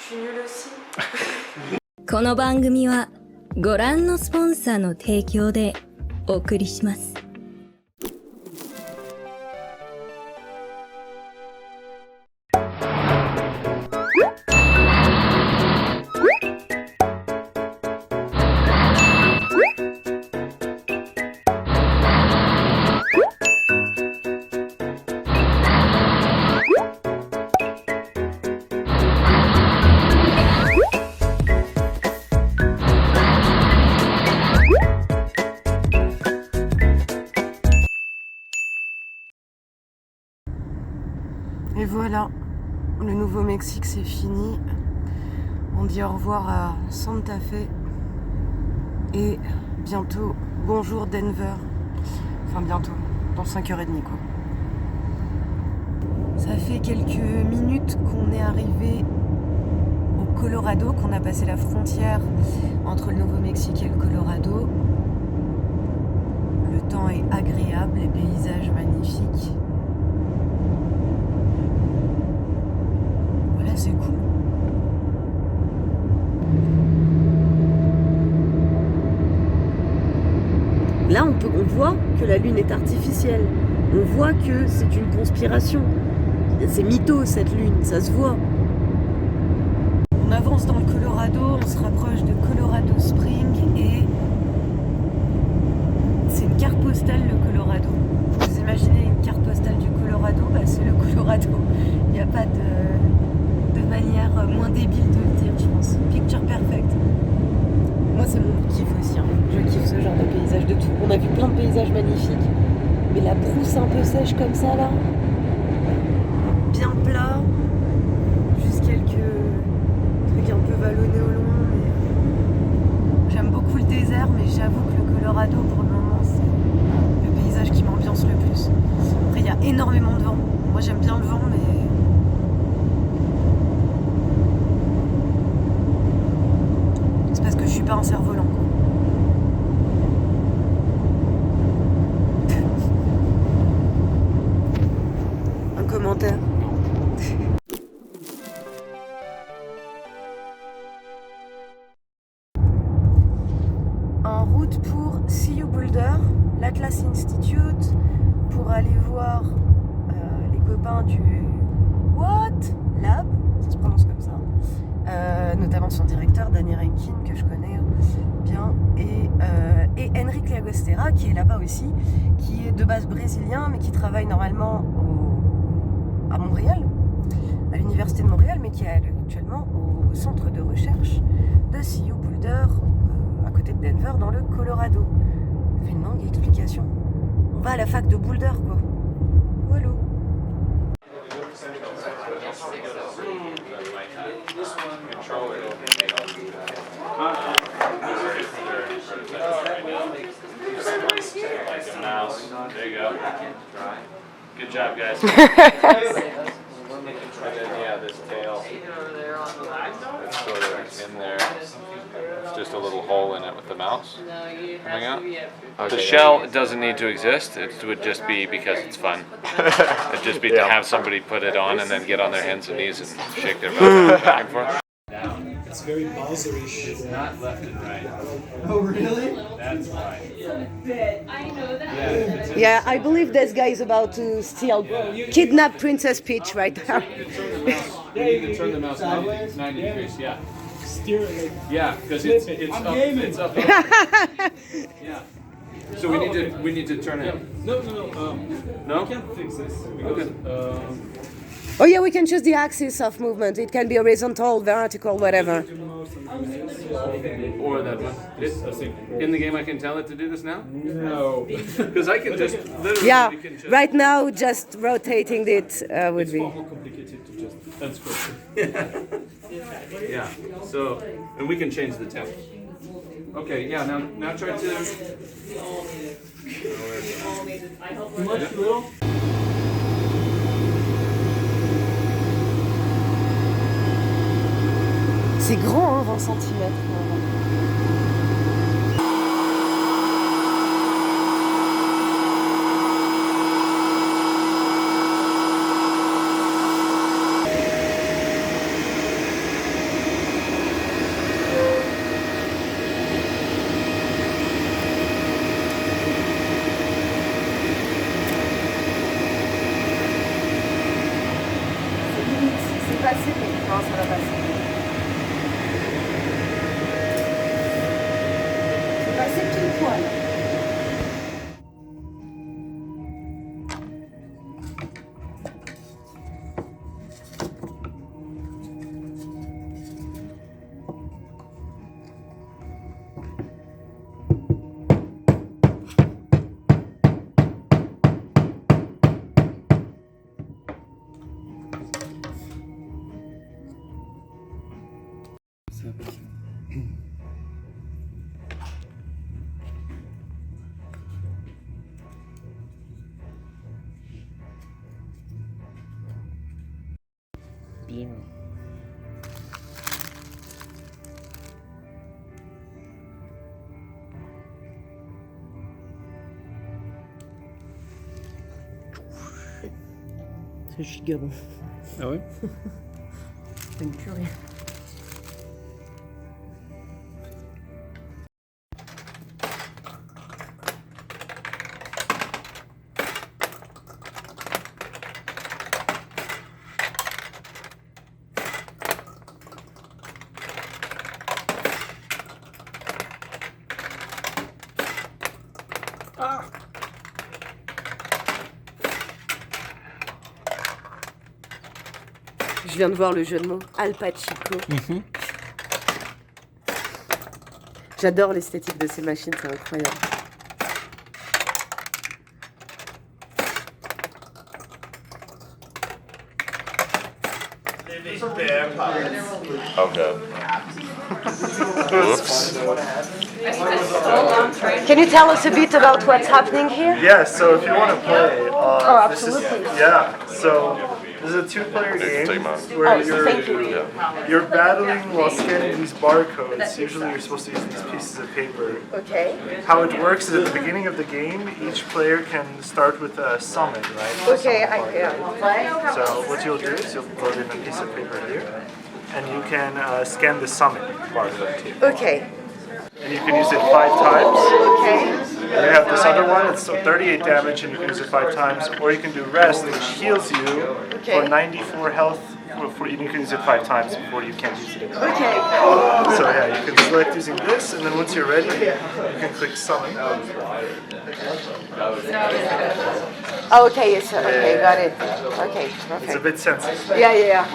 Je suis nulle aussi. この番組はご覧のスポンサーの提供でお送りします。Et voilà, le Nouveau-Mexique c'est fini. On dit au revoir à Santa Fe. Et bientôt, bonjour Denver. Enfin bientôt, dans 5h30 quoi. Ça fait quelques minutes qu'on est arrivé au Colorado, qu'on a passé la frontière entre le Nouveau-Mexique et le Colorado. Le temps est agréable, les paysages magnifiques. Voilà, c'est cool. Là, on voit que la Lune est artificielle. On voit que c'est une conspiration. C'est mytho, cette Lune, ça se voit. On avance dans le Colorado, on se rapproche de Colorado Springs et c'est une carte postale, le Colorado. Vous imaginez une carte postale du Colorado, bah c'est le Colorado. Il n'y a pas de manière moins débile de le dire, je pense. Picture perfect. Moi, c'est mon kiff aussi. Hein. Je kiffe ce genre de paysage de tout. On a vu plein de paysages magnifiques, mais la brousse un peu sèche comme ça, là, bien plat, juste quelques trucs un peu vallonnés au loin. Mais j'aime beaucoup le désert, mais j'avoue que le Colorado, pour le moment, c'est le paysage qui m'ambiance le plus. Après, il y a énormément de vent. Moi, j'aime bien le vent, mais c'est parce que je suis pas un cerf-volant, quoi. Un commentaire. En route pour CU Boulder, l'Atlas Institute, pour aller voir les copains du What Lab, ça se prononce comme ça, notamment son directeur Danny Rankin, que je connais bien, et Enrique Llagostera, qui est là-bas aussi, qui est de base brésilien, mais qui travaille normalement à Montréal, à l'université de Montréal, mais qui est actuellement au centre de recherche de CU Boulder, à côté de Denver, dans le Colorado. Ça fait une longue explication. On va à la fac de Boulder, quoi. Voilà. There you go. Good job, guys. Yeah, this tail. It's sort of in there. It's just a little hole in it with the mouse coming out. The shell doesn't need to exist. It would just be because it's fun. It'd just be to have somebody put it on and then get on their hands and knees and shake their butt back and forth. It's very Bowser-ish. It's not left and right. Oh, really? That's right. I know that. Yeah, I believe this guy is about to steal, kidnap Princess Peach right now. Yeah, you can turn the mouse 90 degrees, yeah. Steer it like... Yeah, because Flip it's it. up. I'm gaming. It's up. Yeah. So we need to turn it. No. No? I can't fix this because... Oh yeah, we can choose the axis of movement. It can be horizontal, vertical, whatever. Or that one. In the game, I can tell it to do this now? No. Because I can just literally. Yeah, we can just, right now just rotating it would It's be. far more complicated to just unscript it. Yeah. So, and we can change the temp. Okay. Yeah. Now try to. Too much, too little? C'est grand, hein, 20 cm. passer. Non, ça va passer. C'est passé pile poil. Bien. C'est giga bon. Ah ouais? C'est une purée. Je viens de voir le jeu de mots. Al Pachico. J'adore l'esthétique de ces machines, c'est incroyable. Okay. Whoops. Can you tell us a bit about what's happening here? Yeah, so if you want to play, absolutely. This is a two-player Take game mine. where thank you. you're battling while scanning these barcodes. Usually you're supposed to use these pieces of paper. Okay. How it works is at the beginning of the game, each player can start with a summon, right? Okay, So what you'll do is you'll load in a piece of paper here, and you can scan the summon barcode too. Okay. And you can use it 5 times. Okay. You have this other one, it's 38 damage and you can use it 5 times, or you can do rest, which heals you for 94 health, you can use it 5 times before you can't use it anymore. Okay. So yeah, you can select using this, and then once you're ready, you can click summon. Oh, okay, yes, okay, got it. Okay, It's a perfect. bit sensitive. Yeah.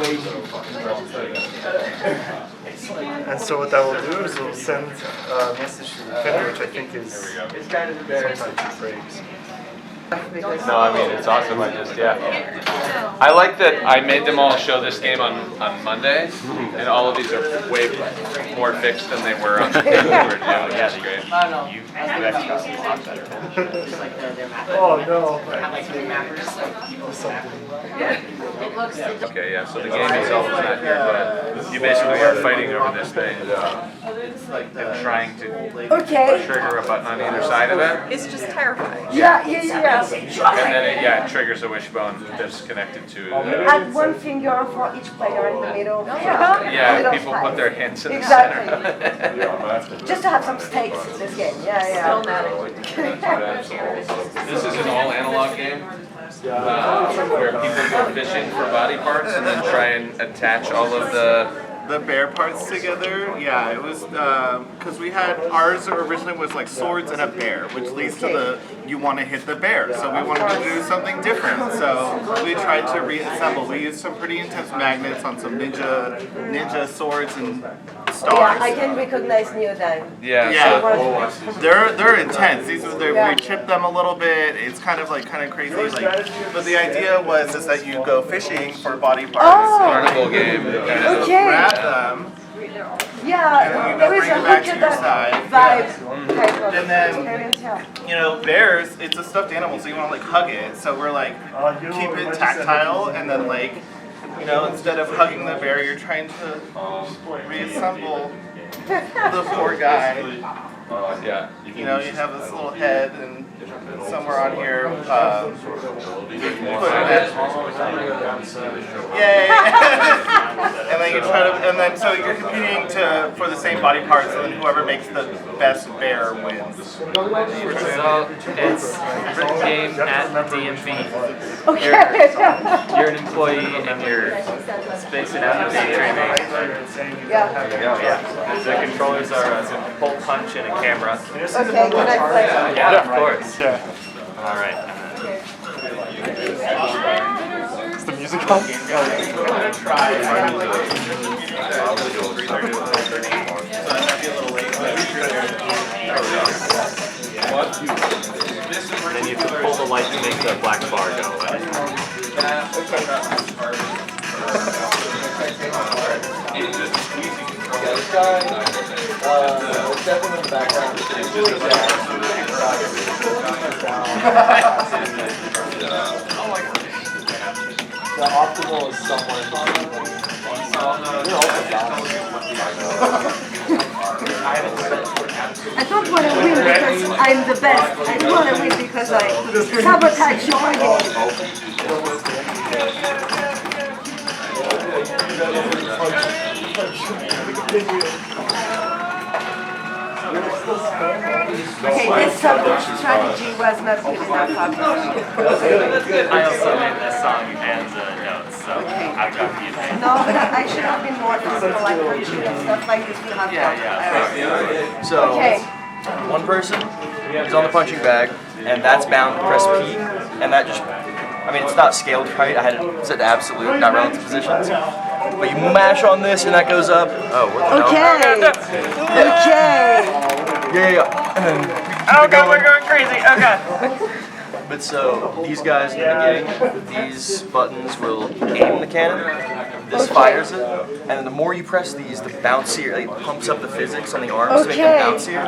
And so what that will do is it will send a message to the defender, which I think is sometimes breaks. No, I mean, it's awesome. I like that I made them all show this game on Monday, and all of these are way more fixed than they were on the day we were doing. That's great. Oh no. Okay, yeah, so the game itself is not here, but you basically are fighting over this thing and trying to Okay. trigger a button on either side of it. It's just terrifying. Yeah. And then it triggers a wishbone that's connected to Add one finger for each player in the middle. yeah, people put their hands in the Exactly. center. Just to have some stakes in this game. Yeah. This is an all analog game where people go fishing for body parts and then try and attach all of the bear parts together. Yeah, it was because we had ours originally was like swords and a bear, which leads to the you want to hit the bear. So we wanted to do something different. So we tried to reassemble. We used some pretty intense magnets on some ninja swords and stars. Yeah, I can recognize Neodyne. Yeah, they're intense. We chip them a little bit. It's kind of crazy. But the idea was that you go fishing for body parts. carnival game. Okay. Grab them. Yeah, there is a bring it back look to at your that side. vibe type of And then, experience. Yeah. bears, it's a stuffed animal, so you want to hug it. So we're keep it tactile, and then instead of hugging the bear, you're trying to reassemble the poor guy. Yeah. You have this little head, and somewhere on here, put it in. Yay! And then then you try to, and then so you're competing for the same body parts, and then whoever makes the best bear wins. So it's a game at DMV. Okay. You're an employee and you're spacing out the day training. Yeah. The controllers are a pull punch and a camera. Okay, can I play? Yeah, of course. Yeah. All right. Is the music on? Then you have to pull the light to make the black bar go away. The optimal is somewhere in between. I don't want to win because I'm the best. I want to win because I sabotage your Okay, this strategy was not good enough, obviously. I also made this song and the notes, so I've got the advantage. No, but I should have been more physical, like punching and stuff like this. We have So, Okay. one person is on the punching bag, and that's bound to press P, and that just, I mean, it's not scaled right. I had it set to absolute, not relative positions. But you mash on this, and that goes up. Oh, what the hell? Okay. Yeah. And Oh god, we're going crazy. Oh god. But so, these guys in the beginning, these buttons will aim the cannon, this fires it, and the more you press these, the bouncier, it pumps up the physics on the arms to make them bouncier.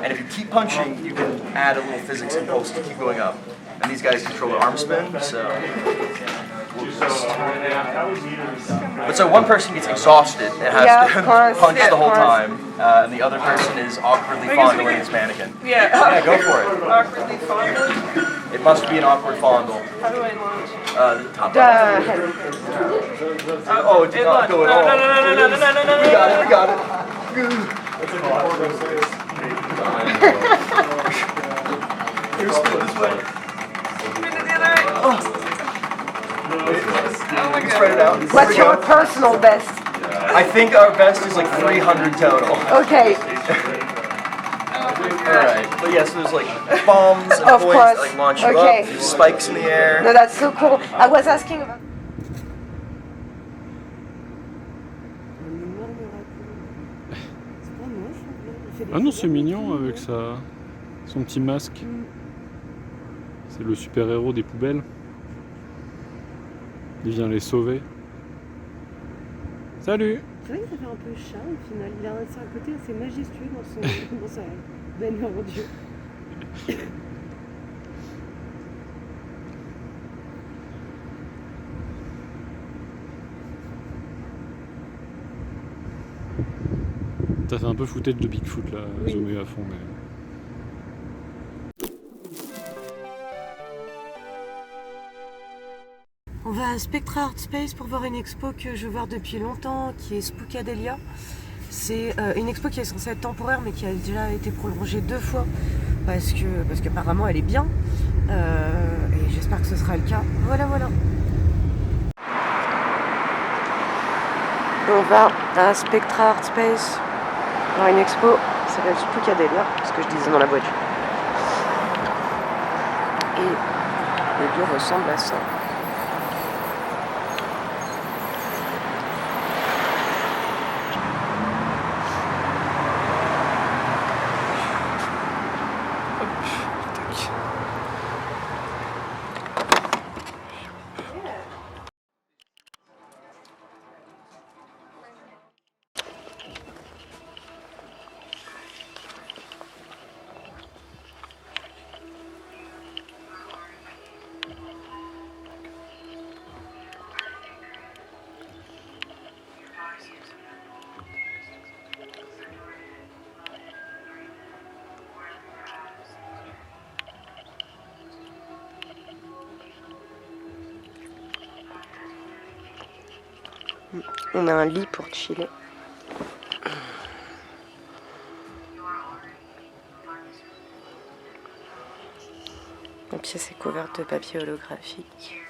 And if you keep punching, you can add a little physics impulse to keep going up. And these guys control the arm spin, so... But so one person gets exhausted and has to punch the whole time, and the other person is awkwardly fondling his mannequin. Yeah, go for it. Awkwardly fondling? It must be an awkward fondle. How do I launch? The top button. Oh, it did not go at all. No. We got it. Here, spin this way. Spread it out. What's your personal best? I think our best is like 300 total. Okay. Alright, but yes, there's like bombs and Of points course. that like launch you Okay. up, there's spikes in the air. No, that's so cool. I was asking about... Ah non, c'est mignon avec son petit masque. C'est le super-héros des poubelles. Il vient les sauver. Salut! C'est vrai que ça fait un peu chat au final. Il a un côté assez majestueux dans sa benne en Dieu. Ça fait un peu footage de Bigfoot là, zoomé à fond. Mais... On va à Spectra Art Space pour voir une expo que je veux voir depuis longtemps, qui est Spookadelia. C'est une expo qui est censée être temporaire, mais qui a déjà été prolongée 2 fois, parce qu'apparemment elle est bien. Et j'espère que ce sera le cas. Voilà. On va à Spectra Art Space voir une expo qui s'appelle Spookadelia, ce que je disais dans la voiture. Et le lieu ressemble à ça. On a un lit pour chiller. La pièce est couverte de papier holographique.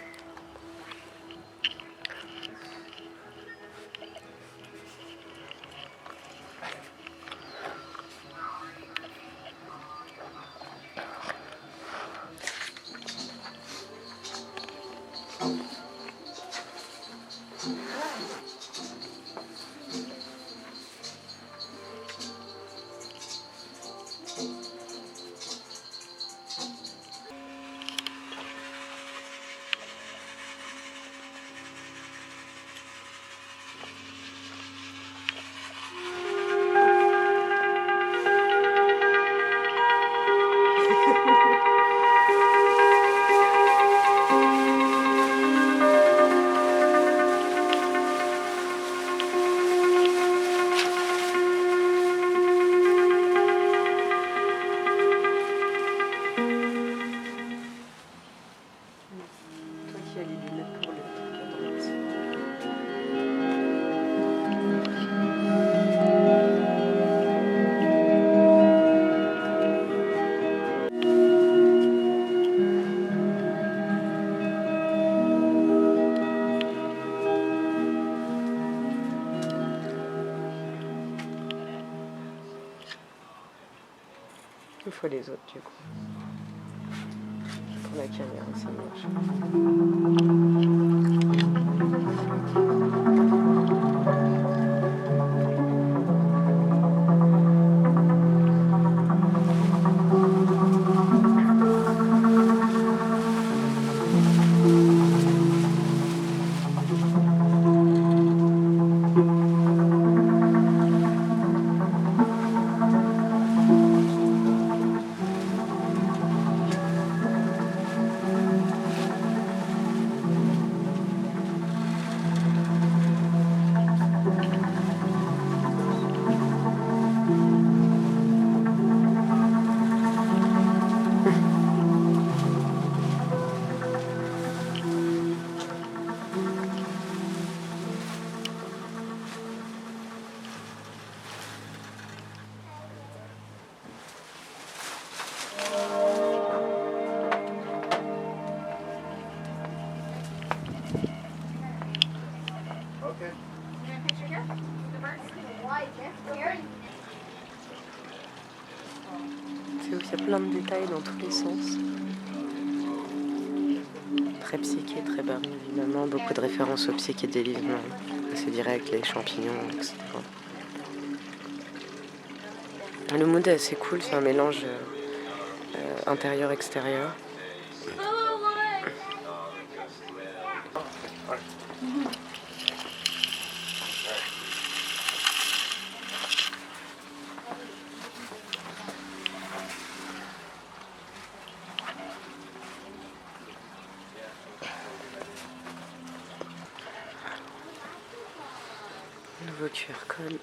Il faut les autres du coup. Pour la caméra, ça marche. C'est où il y a plein de détails dans tous les sens. Très psyché, très barré évidemment, beaucoup de références au psychédélisme, assez direct, les champignons, etc. Le mood est assez cool, c'est un mélange intérieur-extérieur. Nouveau QR code.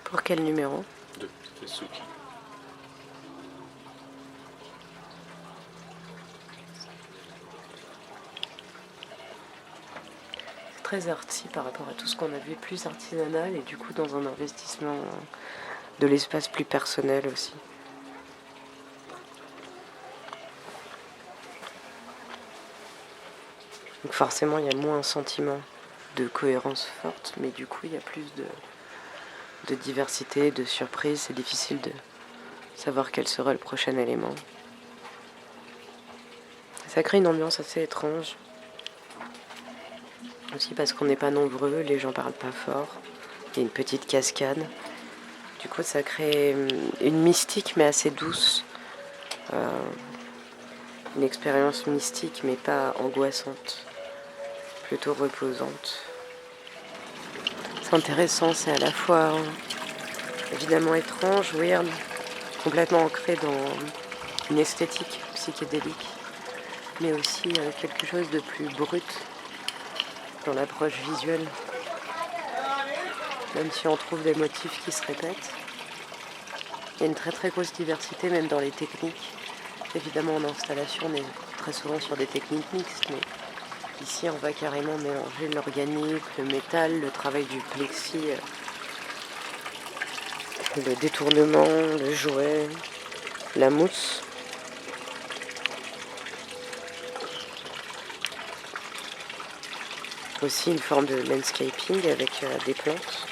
Pour quel numéro? 2, c'est Suki. C'est très arty par rapport à tout ce qu'on a vu, plus artisanal et du coup dans un investissement de l'espace plus personnel aussi. Donc forcément il y a moins un sentiment de cohérence forte, mais du coup il y a plus de diversité, de surprise. C'est difficile de savoir quel sera le prochain élément. Ça crée une ambiance assez étrange. Aussi parce qu'on n'est pas nombreux, les gens parlent pas fort. Il y a une petite cascade. Du coup ça crée une mystique mais assez douce. Une expérience mystique mais pas angoissante. Plutôt reposante. C'est intéressant, c'est à la fois évidemment étrange, weird, complètement ancré dans une esthétique psychédélique, mais aussi quelque chose de plus brut dans l'approche visuelle. Même si on trouve des motifs qui se répètent, il y a une très très grosse diversité même dans les techniques. Évidemment en installation on est très souvent sur des techniques mixtes, mais Ici, on va carrément mélanger l'organique, le métal, le travail du plexi, le détournement, le jouet, la mousse. Aussi une forme de landscaping avec des plantes.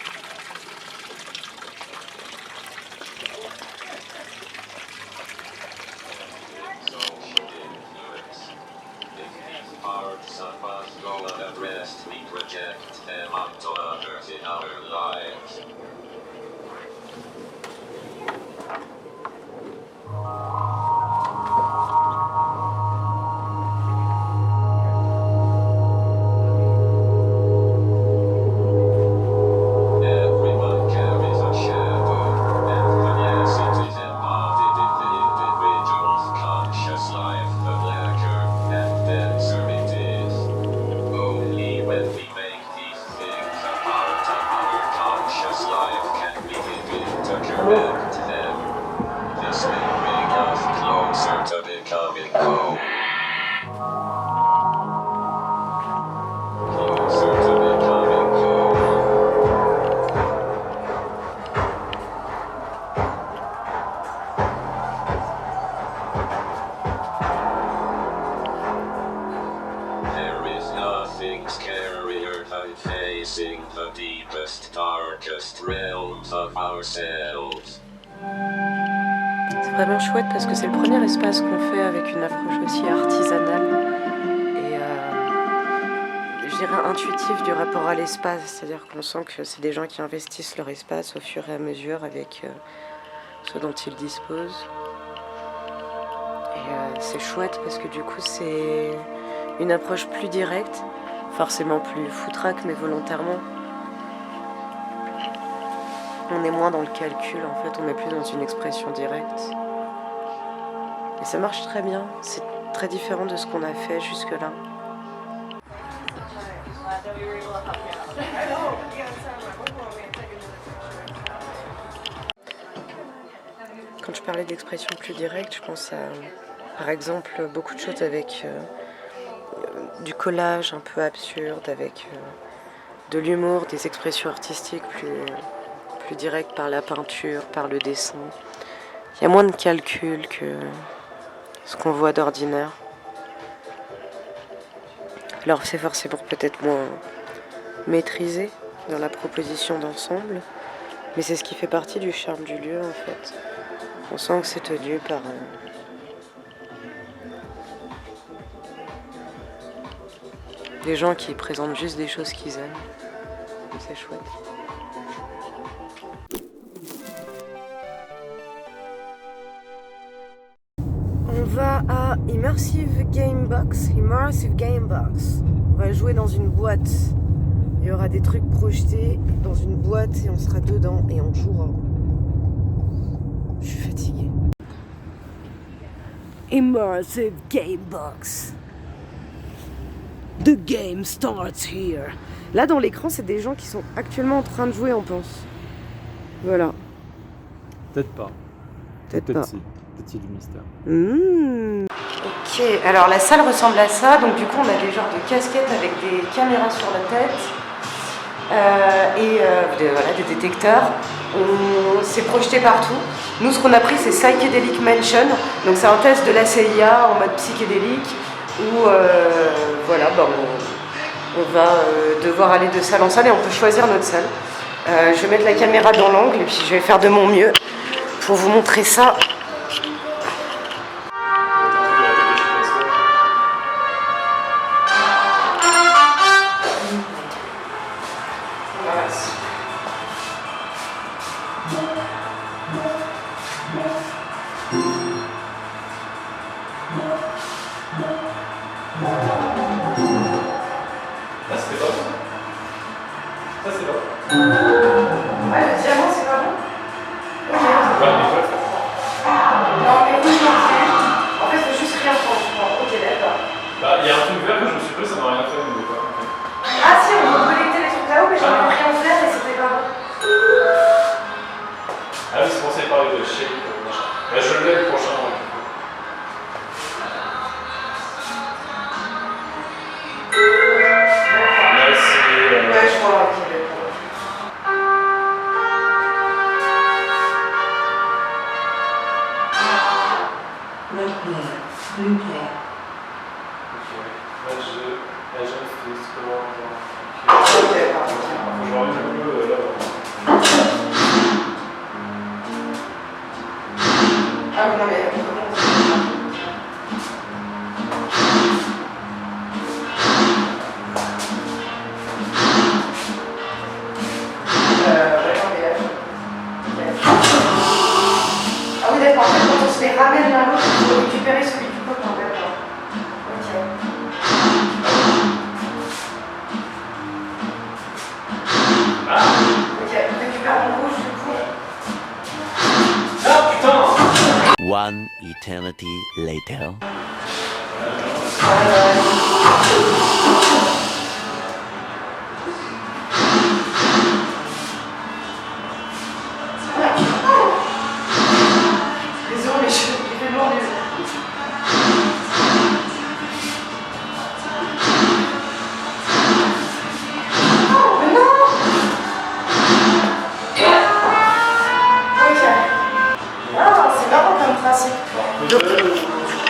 C'est vraiment chouette parce que c'est le premier espace qu'on fait avec une approche aussi artisanale et je dirais intuitive du rapport à l'espace, c'est-à-dire qu'on sent que c'est des gens qui investissent leur espace au fur et à mesure avec ce dont ils disposent. Et c'est chouette parce que du coup c'est une approche plus directe, forcément plus foutraque mais volontairement. On est moins dans le calcul, en fait, on est plus dans une expression directe. Et ça marche très bien, c'est très différent de ce qu'on a fait jusque-là. Quand je parlais d'expression plus directe, je pense à, par exemple, beaucoup de choses avec du collage un peu absurde, avec de l'humour, des expressions artistiques plus direct par la peinture, par le dessin. Il y a moins de calcul que ce qu'on voit d'ordinaire. Alors c'est forcément peut-être moins maîtrisé dans la proposition d'ensemble, mais c'est ce qui fait partie du charme du lieu en fait. On sent que c'est tenu par des gens qui présentent juste des choses qu'ils aiment. C'est chouette. On va à Immersive Gamebox. On va jouer dans une boîte. Il y aura des trucs projetés dans une boîte et on sera dedans et on jouera. Je suis fatiguée. Immersive Gamebox. The game starts here. Là dans l'écran, c'est des gens qui sont actuellement en train de jouer, on pense. Voilà. Peut-être pas. Peut-être pas. Si. Peut-être qu'il y a du mystère. Ok, alors la salle ressemble à ça. Donc du coup, on a des genres de casquettes avec des caméras sur la tête et voilà, des détecteurs. C'est projeté partout. Nous, ce qu'on a pris, c'est Psychedelic Mansion. Donc c'est un test de la CIA en mode psychédélique où voilà, on va devoir aller de salle en salle et on peut choisir notre salle. Je vais mettre la caméra dans l'angle et puis je vais faire de mon mieux pour vous montrer ça. Ah oui, non mais... Ah oui d'accord, en fait quand on se les ramène l'un l'autre, il faut récupérer celui du copain, d'accord. Ok. Ok, on récupère mon rouge du coup. Ah putain! One eternity later. Désolé, mais je fais lourd les... Donc,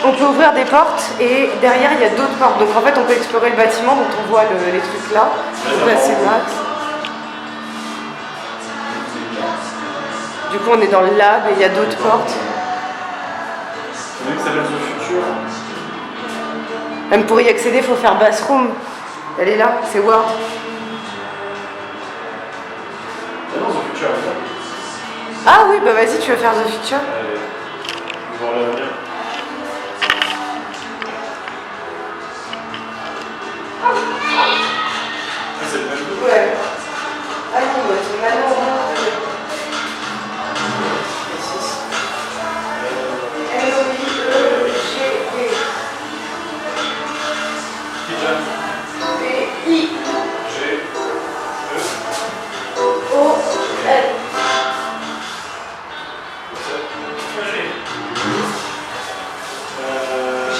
on peut ouvrir des portes et derrière il y a d'autres portes. Donc en fait on peut explorer le bâtiment, donc on voit les trucs là. Donc là c'est Max. Du coup on est dans le lab et il y a d'autres portes. Même pour y accéder il faut faire bathroom. Elle est là, c'est Word. Ah oui bah vas-y tu veux faire The Future. Ouais. Ah non, bah, c'est maintenant on monte. L-O-I-E-G-E. B-I. O-L.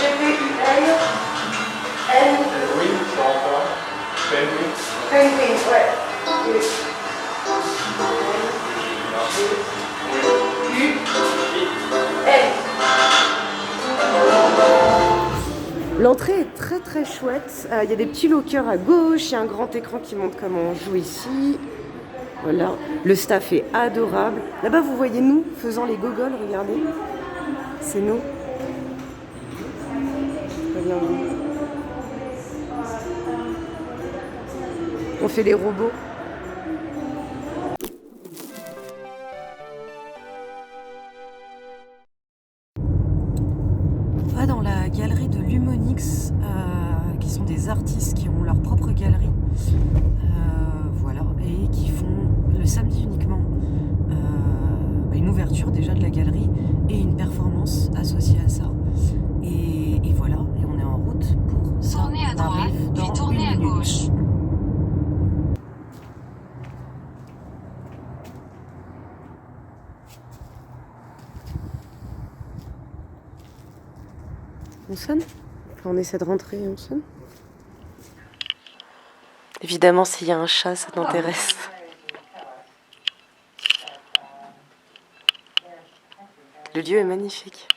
G-P-U-L. N-E. Penguin, ouais. L'entrée est très très chouette. Il y a des petits lockers à gauche, il y a un grand écran qui montre comment on joue ici. Voilà, le staff est adorable. Là-bas, vous voyez nous faisant les gogoles, regardez. C'est nous. Très bien. On fait les robots. On va dans la galerie de Lumonix, qui sont des artistes qui ont leur propre galerie. Voilà, et qui font le samedi uniquement une ouverture déjà de la galerie et une performance associée à ça. Et voilà, et on est en route pour ça. Tournez à droite, puis tournez à gauche. On sonne? Quand on essaie de rentrer, on sonne? Évidemment, s'il y a un chat, ça t'intéresse. Le lieu est magnifique.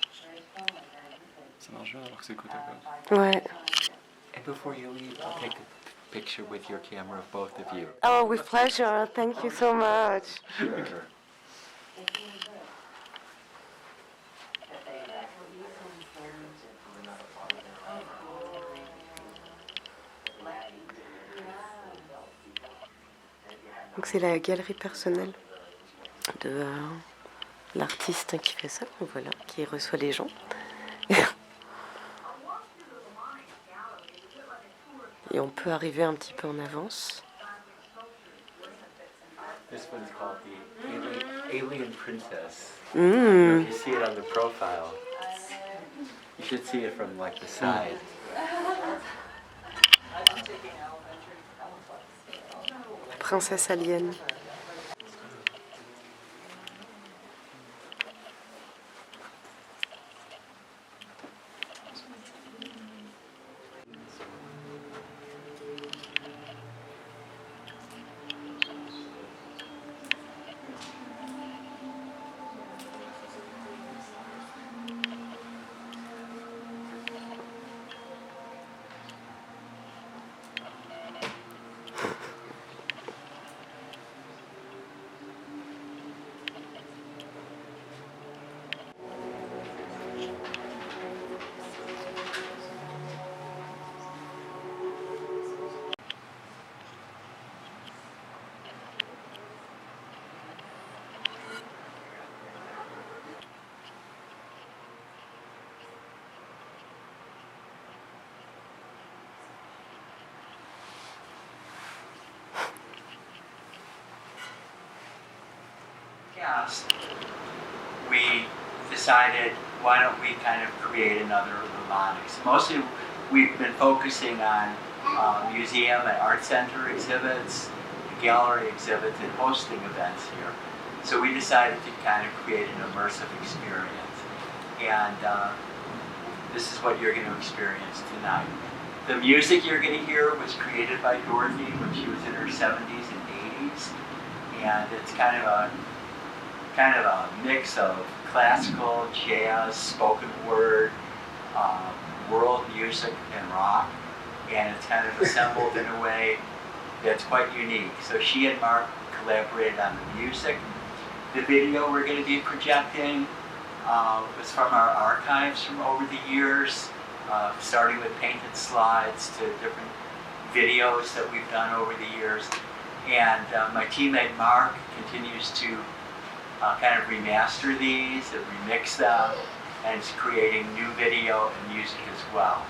Ça marche bien alors que c'est côté à côte. Ouais. And before you leave, I'll take a picture with your camera of both of you. Oh, with pleasure. Thank you so much. Sure. Donc c'est la galerie personnelle de l'artiste qui fait ça, voilà, qui reçoit les gens. Et on peut arriver un petit peu en avance. This one's called the Alien Princess. Mm. If you see it on the profile, you should see it from like the side. Princesse alien. past, we decided, why don't we kind of create another robotics? Mostly we've been focusing on museum and art center exhibits, gallery exhibits, and hosting events here. So we decided to kind of create an immersive experience. And this is what you're going to experience tonight. The music you're going to hear was created by Dorothy when she was in her 70s and 80s. And it's kind of a mix of classical, jazz, spoken word, world music, and rock. And it's kind of assembled in a way that's quite unique. So she and Mark collaborated on the music. The video we're going to be projecting was from our archives from over the years, starting with painted slides to different videos that we've done over the years. And my teammate Mark continues to kind of remaster these and remix them, and is creating new video and music as well.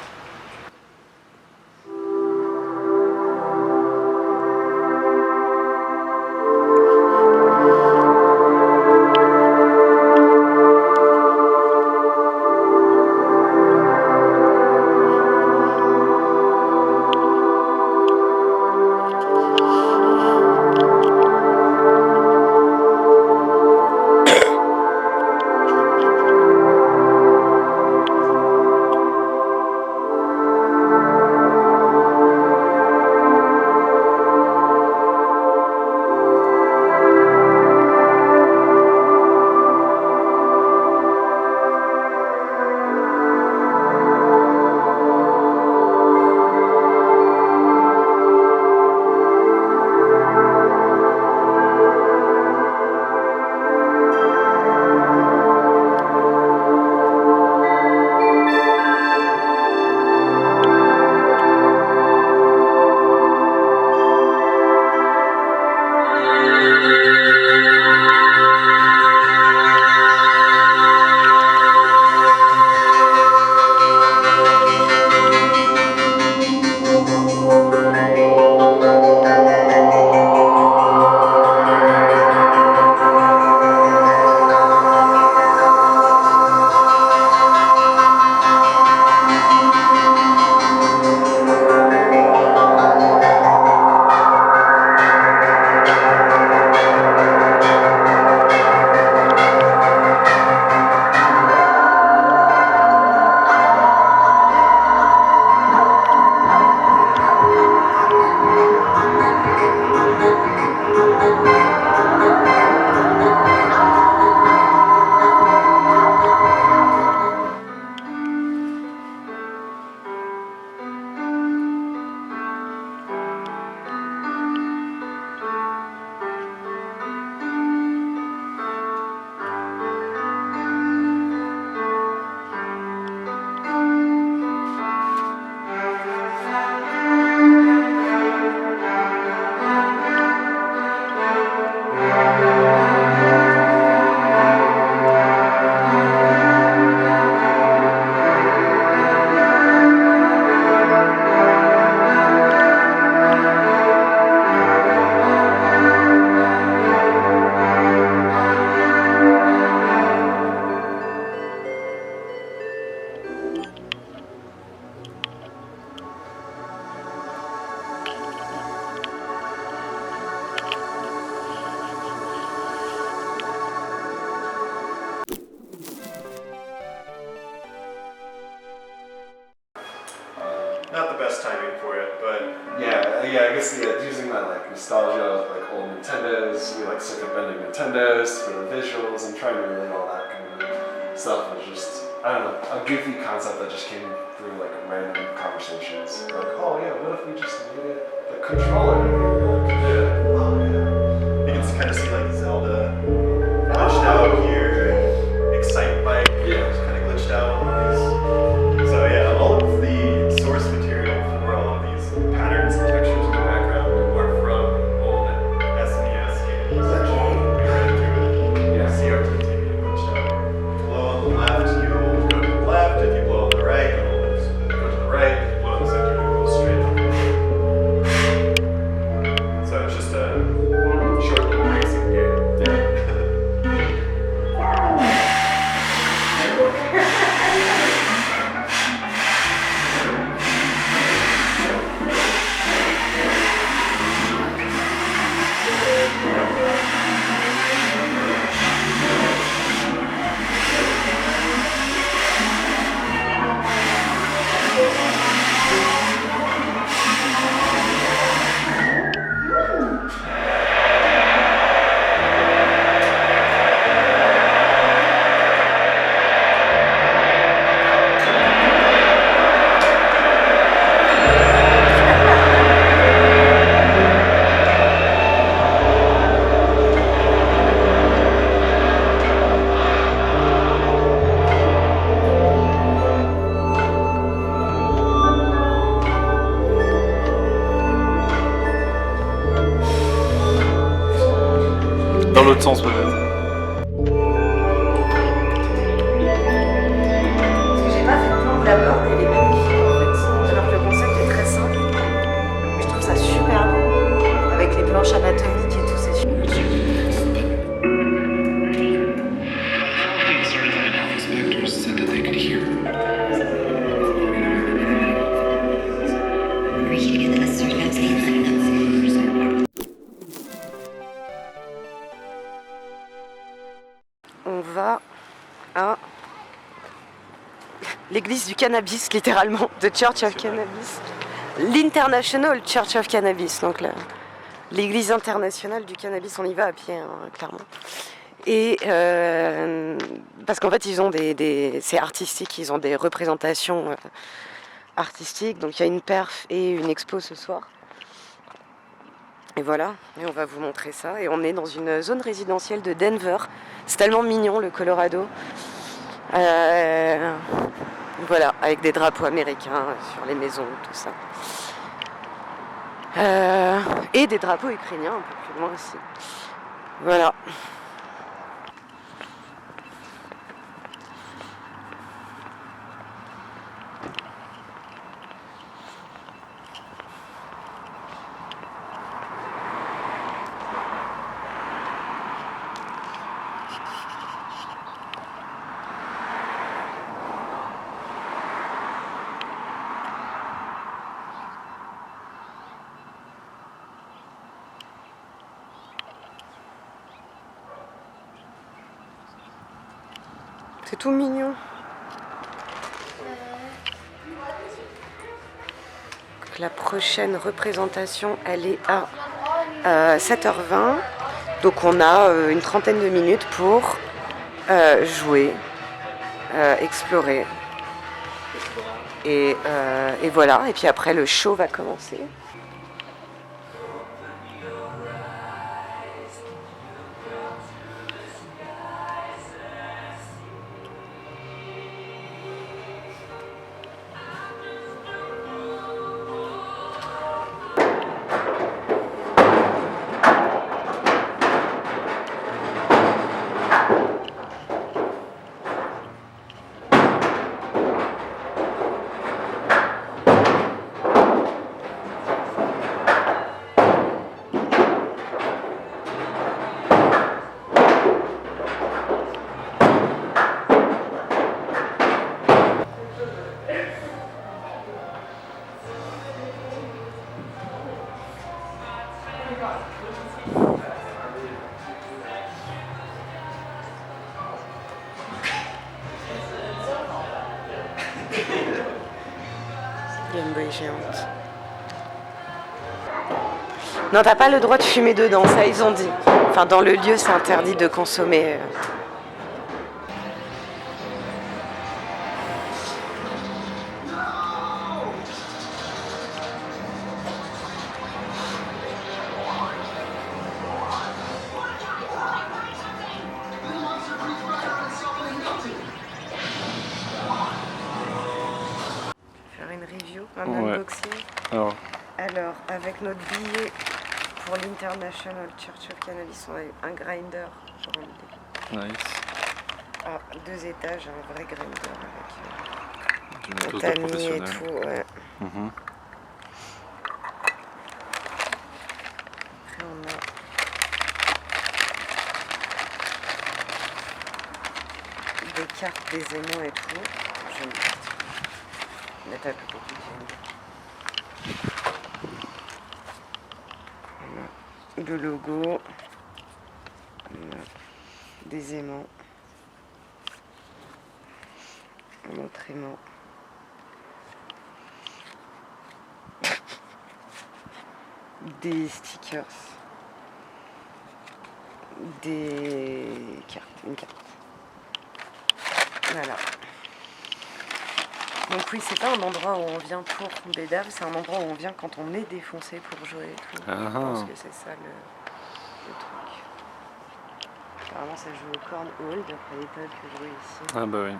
Not the best timing for it, but yeah, I guess using that like nostalgia of like old Nintendos, we like circuit bending Nintendos for the visuals and trying to relate all that kind of stuff was just, I don't know, a goofy concept that just came through like random conversations. Like, oh yeah, what if we just made it the controller? Yeah. Oh yeah. You can kind of see like Zelda glitched out here, and Excite Bike just kind of glitched out on these. So yeah, all of the source material for all of these patterns and textures in the background are from old SNES games. We ran through it. CRT TV glitched out. Blow on the left, you'll go to the left. If you blow on the right, you'll go to the right. If you blow on the center, you'll go straight. dans l'autre sens peut-être. Parce que j'ai pas fait le plan de la borne, elle est magnifique en fait. Alors que le concept est très simple. Mais je trouve ça super beau. Avec les planches anatomiques et tout, c'est super. On va à l'église du cannabis, littéralement, The Church of Cannabis. L'International Church of Cannabis, donc l'église internationale du cannabis. On y va à pied, hein, clairement. Et parce qu'en fait, ils ont c'est artistique, ils ont des représentations artistiques. Donc il y a une perf et une expo ce soir. Et voilà, et on va vous montrer ça. Et on est dans une zone résidentielle de Denver. C'est tellement mignon, le Colorado. Voilà, avec des drapeaux américains sur les maisons, tout ça. Et des drapeaux ukrainiens un peu plus loin aussi. Voilà. C'est tout mignon. Donc la prochaine représentation, elle est à 7h20. Donc on a une trentaine de minutes pour jouer, explorer. Et voilà. Et puis après, le show va commencer. Il y a une bouée géante. Non, t'as pas le droit de fumer dedans, ça ils ont dit. Enfin, dans le lieu, c'est interdit de consommer. Un unboxing. Alors, avec notre billet pour l'International Church of Cannabis, on a eu un grinder. Nice. À 2 étages, un vrai grinder avec du tamis et tout. Ouais. Après, on a des cartes, des aimants et tout. Je vais mettre un peu compliqué. Le logo, des aimants, un autre aimant, des stickers, des cartes, une carte. Voilà. Donc oui, c'est pas un endroit où on vient pour bédave, c'est un endroit où on vient quand on est défoncé pour jouer et tout. Je pense que c'est ça le truc. Apparemment ça joue au cornhole, d'après les tables que je jouais ici. Ah bah oui.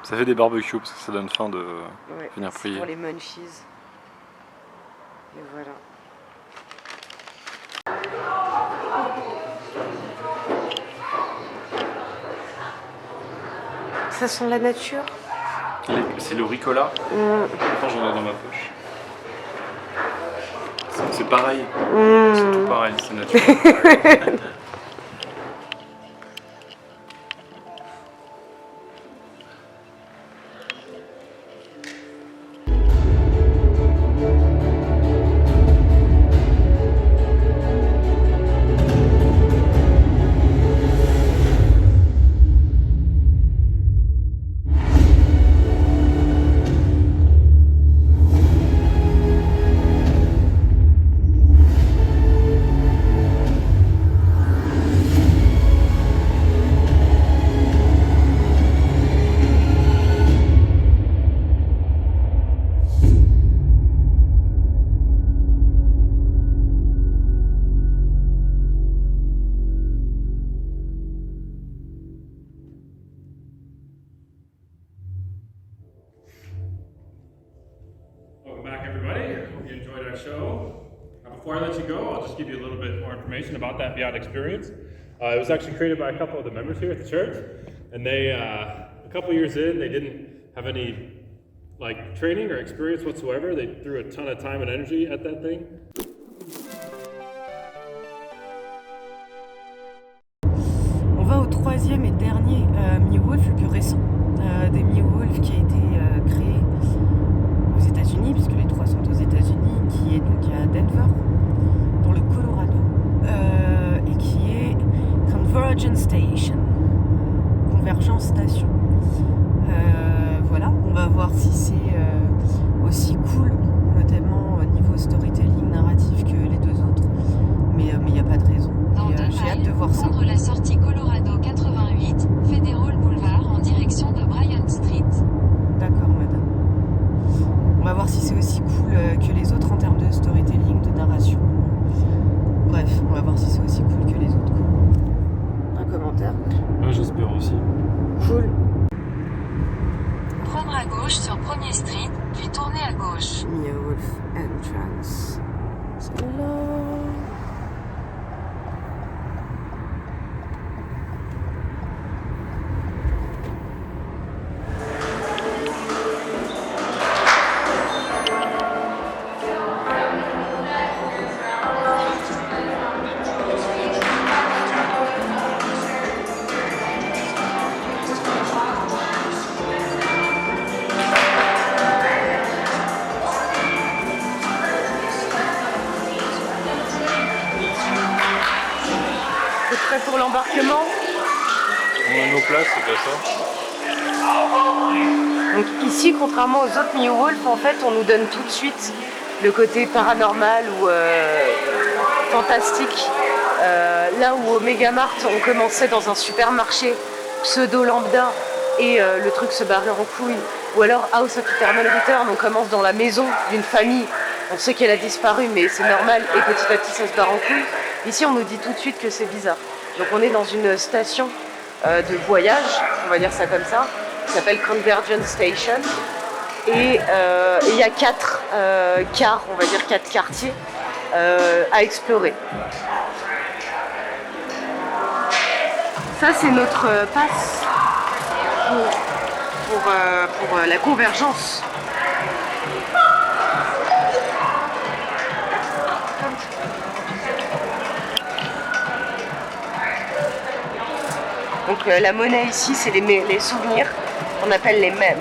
Ça fait des barbecues parce que ça donne faim de venir prier. Pour les munchies. Et voilà. Ça sent la nature. C'est le Ricola. Attends, j'en ai dans ma poche. C'est pareil. C'est tout pareil, c'est naturel. Welcome back, everybody. Hope you enjoyed our show. Before I let you go, I'll just give you a little bit more information about that Beyond experience. It was actually created by a couple of the members here at the church, and they, a couple years in, they didn't have any training or experience whatsoever. They threw a ton of time and energy at that thing. On va au troisième et dernier Mi-Wolf, le plus récent des Mi-Wolf qui a été créé aux États-Unis, puisque les trois sont aux États-Unis, qui est donc à Denver, dans le Colorado, et qui est Convergence Station, Convergence Station. Voilà, on va voir si c'est aussi cool, notamment au niveau storytelling narratif que les deux autres, mais il n'y a pas de raison. J'ai hâte de voir ça. Prendre la sortie Colorado 88, Federal Boulevard en direction de Bryant Street. D'accord, madame. On va voir si c'est aussi cool que les autres en termes de storytelling, de narration. Bref, on va voir si c'est aussi cool que les autres. Un commentaire? J'espère aussi. Cool. Prendre à gauche sur 1er Street, puis tourner à gauche. Mi-Wolf Entrance. C'est là. Pour l'embarquement. On a nos places, c'est pas ça. Donc ici, contrairement aux autres Mi-Wolf, en fait, on nous donne tout de suite le côté paranormal ou fantastique. Là où au Megamart, on commençait dans un supermarché pseudo-lambda et le truc se barrait en couille. Ou alors House of Eternal Return, on commence dans la maison d'une famille. On sait qu'elle a disparu, mais c'est normal, et petit à petit ça se barre en couille. Ici, on nous dit tout de suite que c'est bizarre. Donc on est dans une station de voyage, on va dire ça comme ça, qui s'appelle Convergence Station. Et il y a 4 quarts, on va dire 4 quartiers à explorer. Ça, c'est notre passe pour la convergence. Donc la monnaie ici, c'est les souvenirs qu'on appelle les memes.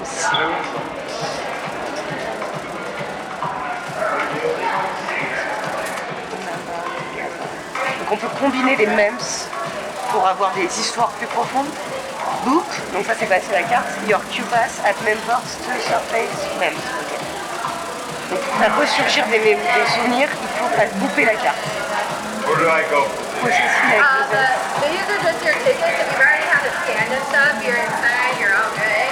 Donc on peut combiner les memes pour avoir des histoires plus profondes. Book, donc ça c'est passer la carte. Your Q-Pass at members to surface memes. Okay. Donc pour faire ressurgir des souvenirs, il faut couper la carte. Where do I go? So these are just your tickets. If you've already had it scanned and stuff, you're inside, you're all good.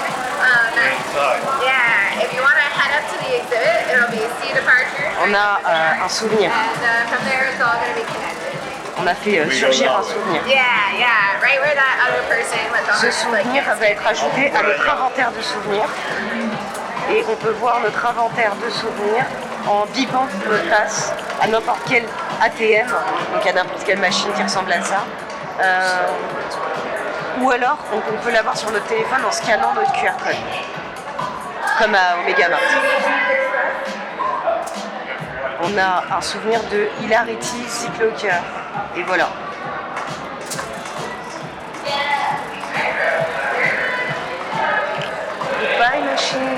Inside. Yeah, if you want to head up to the exhibit, it'll be C departure. On a un souvenir. And from there, it's all going to be connected. On a fait surgir un souvenir. Yeah, right where that other person was on. Ce souvenir va être ajouté à notre inventaire de souvenirs. Et on peut voir notre inventaire de souvenirs en bipant notre passe à n'importe quel ATM, donc à n'importe quelle machine qui ressemble à ça, ou alors on peut l'avoir sur notre téléphone en scannant notre QR code, comme à Omega Mart. On a un souvenir de Hilarity Ziplocker, et voilà. Goodbye machine.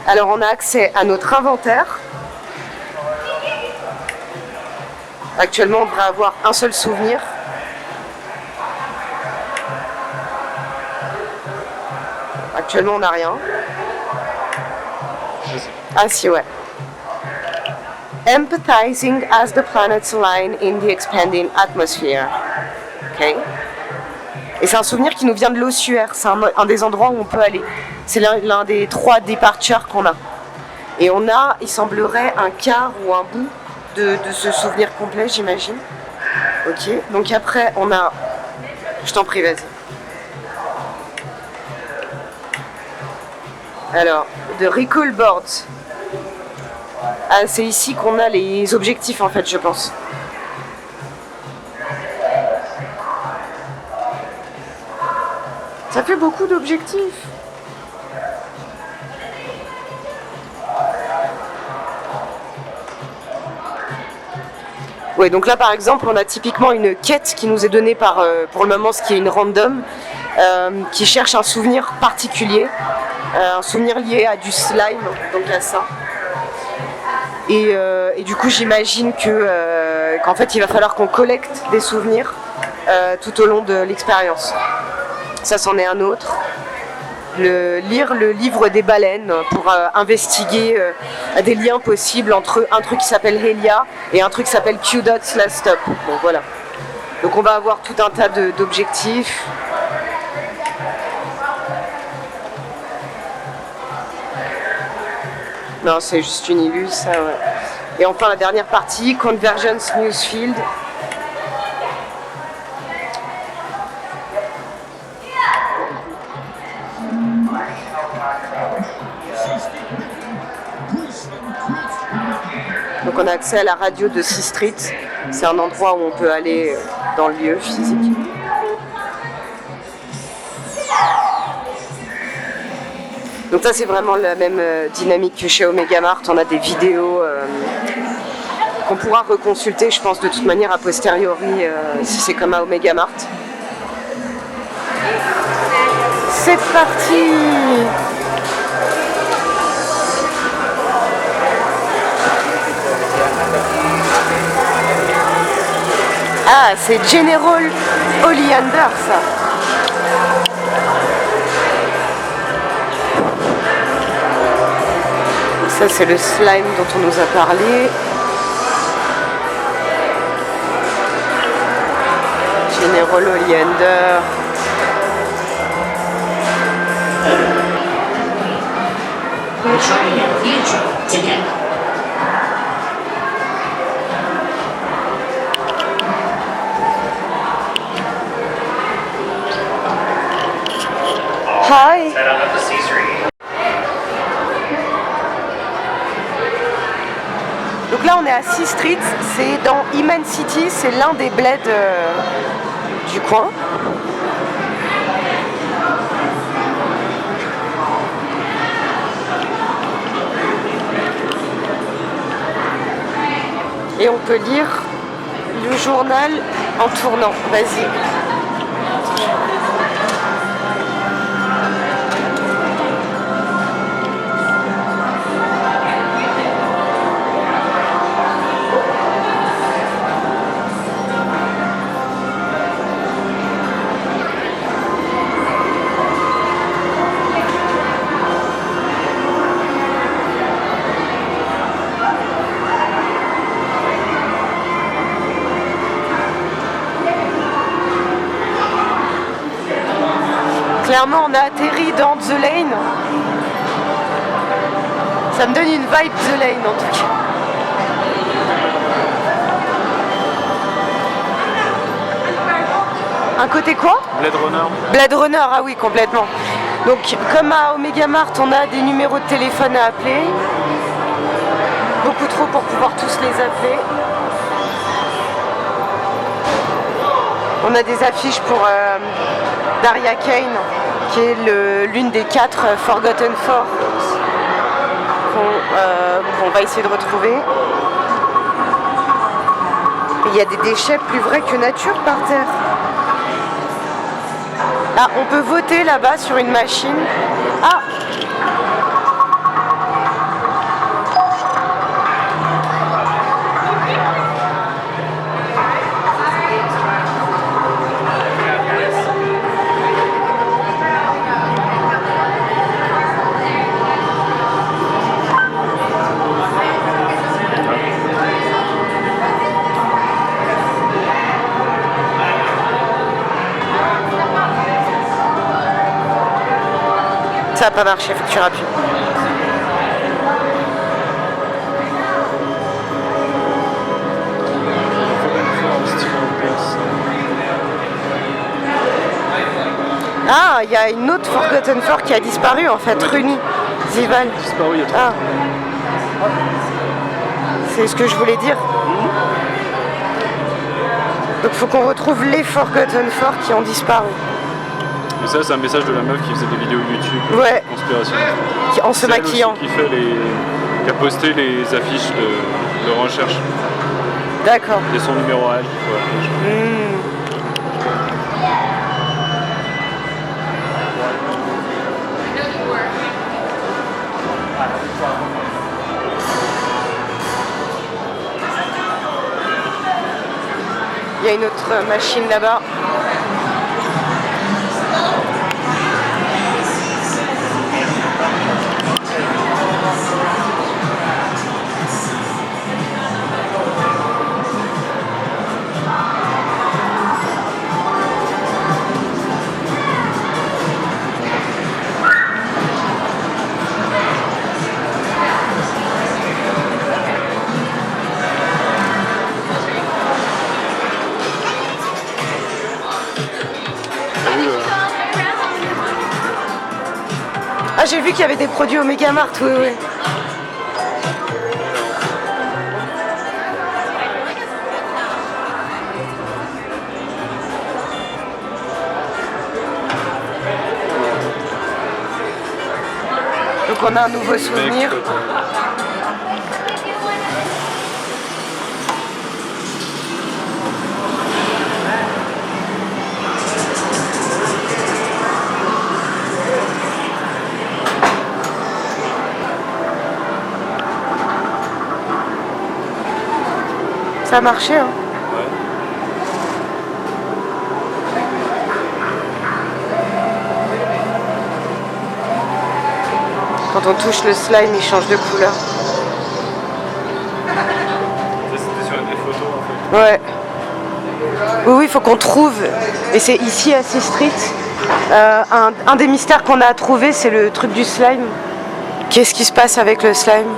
Alors on a accès à notre inventaire. Actuellement on devrait avoir un seul souvenir. Actuellement on n'a rien. Ah si, ouais. Empathizing as the planets align in the expanding atmosphere. Ok. Et c'est un souvenir qui nous vient de l'ossuaire. C'est un des endroits où on peut aller. C'est l'un des 3 departures qu'on a. Et on a, il semblerait, un quart ou un bout de ce souvenir complet, j'imagine. Ok. Donc après, on a... Je t'en prie, vas-y. Alors, de Recall Boards. Ah, c'est ici qu'on a les objectifs, en fait, je pense. Ça fait beaucoup d'objectifs. Ouais, donc là par exemple on a typiquement une quête qui nous est donnée par, pour le moment ce qui est une random, qui cherche un souvenir particulier, un souvenir lié à du slime, donc à ça. Et du coup j'imagine qu'en fait il va falloir qu'on collecte des souvenirs tout au long de l'expérience. Ça c'en est un autre. Lire le livre des baleines pour investiguer des liens possibles entre un truc qui s'appelle Helia et un truc qui s'appelle Q./Stop. Bon voilà. Donc on va avoir tout un tas d'objectifs. Non, c'est juste une illus, ça, ouais. Et enfin la dernière partie, Convergence Newsfield. Donc on a accès à la radio de C Street. C'est un endroit où on peut aller dans le lieu physique. Donc ça c'est vraiment la même dynamique que chez Omega Mart. On a des vidéos qu'on pourra reconsulter, je pense, de toute manière a posteriori si c'est comme à Omega Mart. C'est parti! Ah, c'est General Oleander, ça. Ça, c'est le slime dont on nous a parlé. General Oleander. We're trying your intro together. Hi. Set up at the C Street. Donc là on est à C Street, c'est dans Immensity, c'est l'un des bleds du coin. Et on peut lire le journal en tournant. Vas-y. Clairement, on a atterri dans The Lane. Ça me donne une vibe The Lane en tout cas. Un côté quoi? Blade Runner. Blade Runner, ah oui, complètement. Donc, comme à Omega Mart, on a des numéros de téléphone à appeler. Beaucoup trop pour pouvoir tous les appeler. On a des affiches pour Daria Kane, qui est l'une des 4 Forgotten Four qu'on va essayer de retrouver. Il y a des déchets plus vrais que nature par terre. Ah, on peut voter là-bas sur une machine. Ah! Ça n'a pas marché, faut que tu rappuies. Ah, il y a une autre Forgotten Four qui a disparu en fait, Runi Zival. Disparu il y a 3 ans. C'est ce que je voulais dire. Donc faut qu'on retrouve les Forgotten Four qui ont disparu. Et ça, c'est un message de la meuf qui faisait des vidéos YouTube conspirationnistes. En se maquillant. Qui a posté les affiches de recherche. D'accord. Et son numéro à elle qu'il faut appeler. Il y a une autre machine là-bas. Ah, j'ai vu qu'il y avait des produits au Megamart, oui, oui. Donc on a un nouveau souvenir. Ça a marché, hein. Quand on touche le slime, il change de couleur. C'était sur des photos en fait. Ouais. Oui, il faut qu'on trouve, et c'est ici à C Street, un des mystères qu'on a trouvé, c'est le truc du slime. Qu'est-ce qui se passe avec le slime ?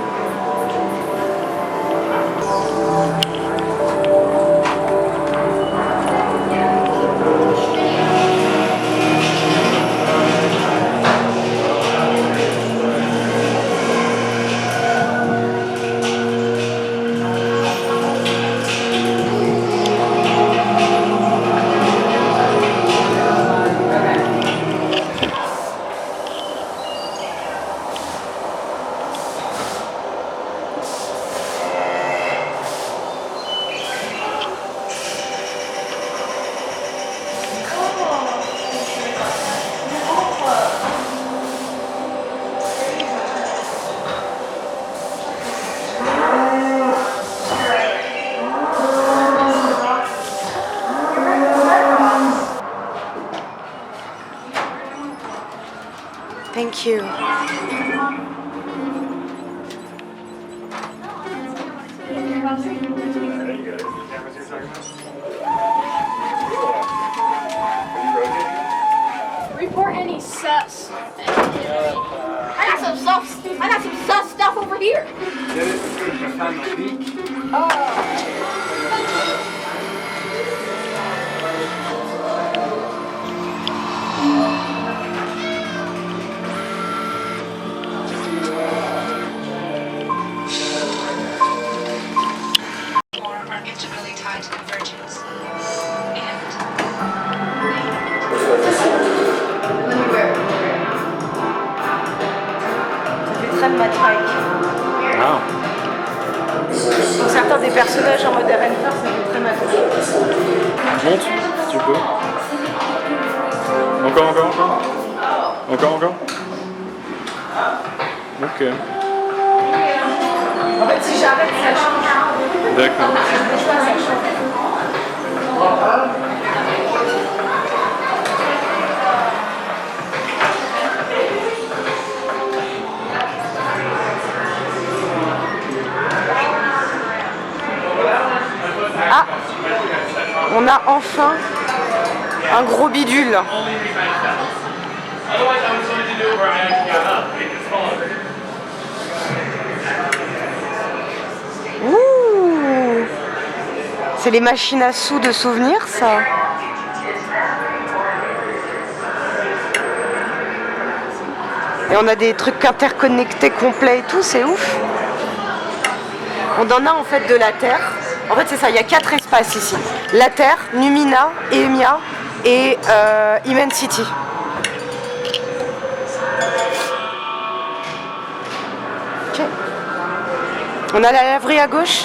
Thank you. Report any sus. I got some sus stuff over here. Mad Mike. Ah. Donc certains des personnages en Modern Warfare, ça fait très mal. Monte, si tu peux. Encore. Encore. Ok. En fait, si j'arrête, ça change. D'accord. Si je bouge pas, ça change. Ah, on a enfin un gros bidule. Ouh, c'est les machines à sous de souvenirs, ça. Et on a des trucs interconnectés complets et tout, c'est ouf. On en a en fait de la Terre. En fait, c'est ça, il y a 4 espaces ici. La Terre, Numina, Eemia et Immensity. Ok. On a la laverie à gauche.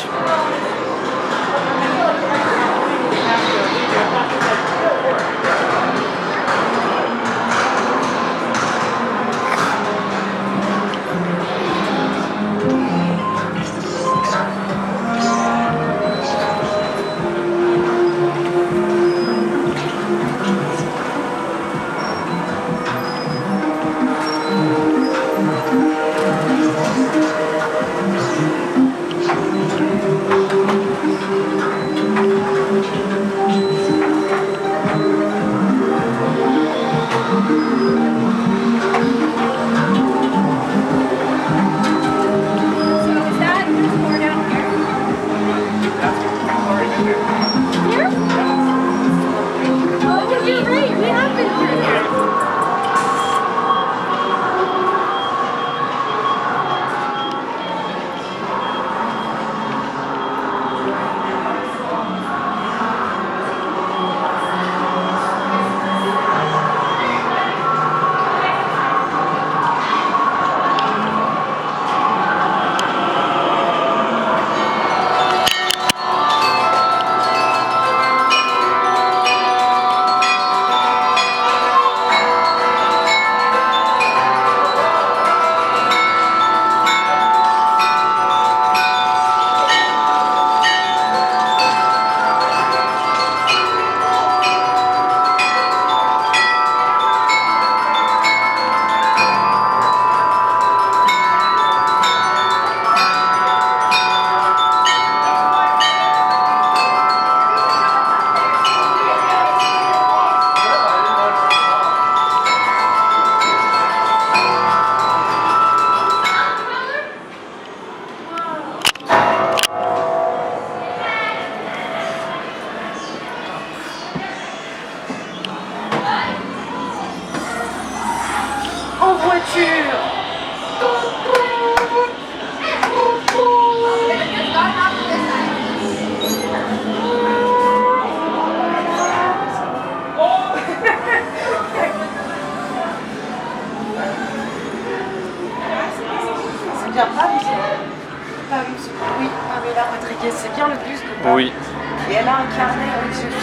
En voiture. C'est bien Paris, ça. Oui, Pamela Rodriguez, c'est bien le bus de Paris. Oui. Et elle a un carnet avec ce film.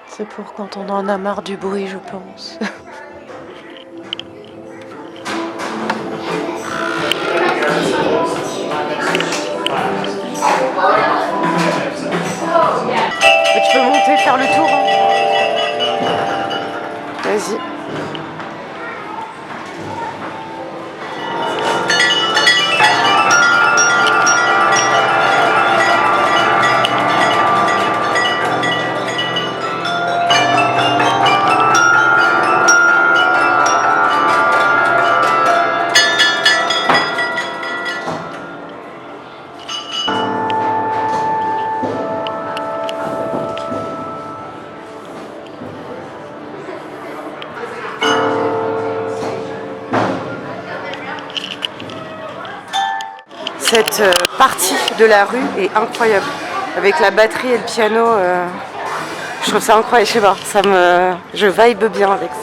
C'est pour quand on en a marre du bruit, je pense. Mais tu peux monter, faire le tour. Hein. Vas-y. cette partie de la rue est incroyable. Avec la batterie et le piano, je trouve ça incroyable. Je sais pas, je vibe bien avec ça.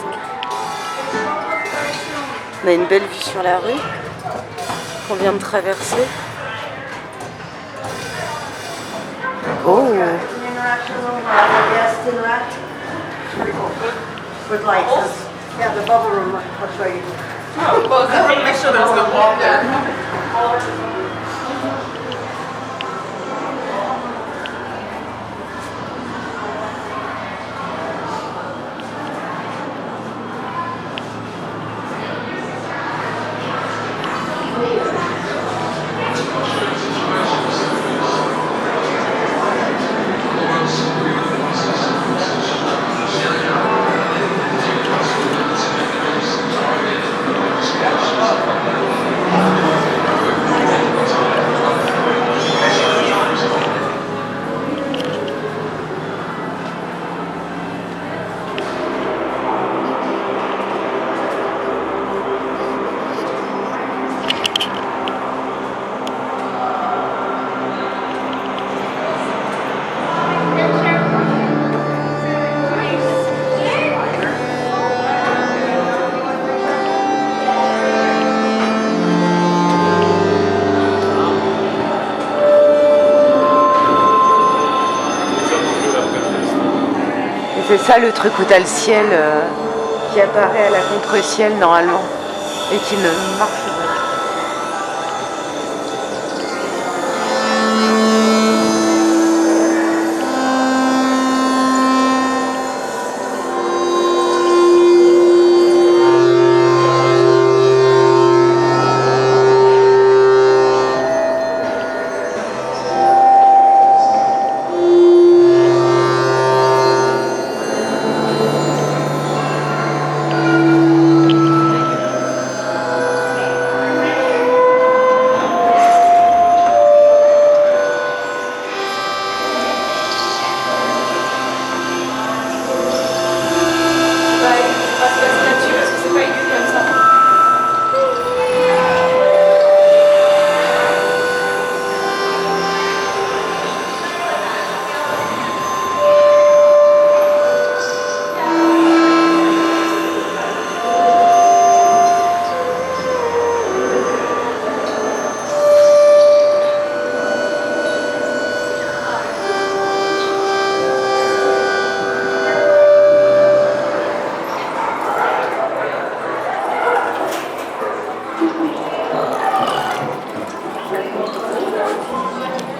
On a une belle vue sur la rue qu'on vient de traverser. Oh! With lights. Yeah, the bubble room, I'll show you. Oh, well, make sure there's no wall there. C'est ça le truc où t'as le ciel qui apparaît à la contre-ciel normalement et qui ne marche pas.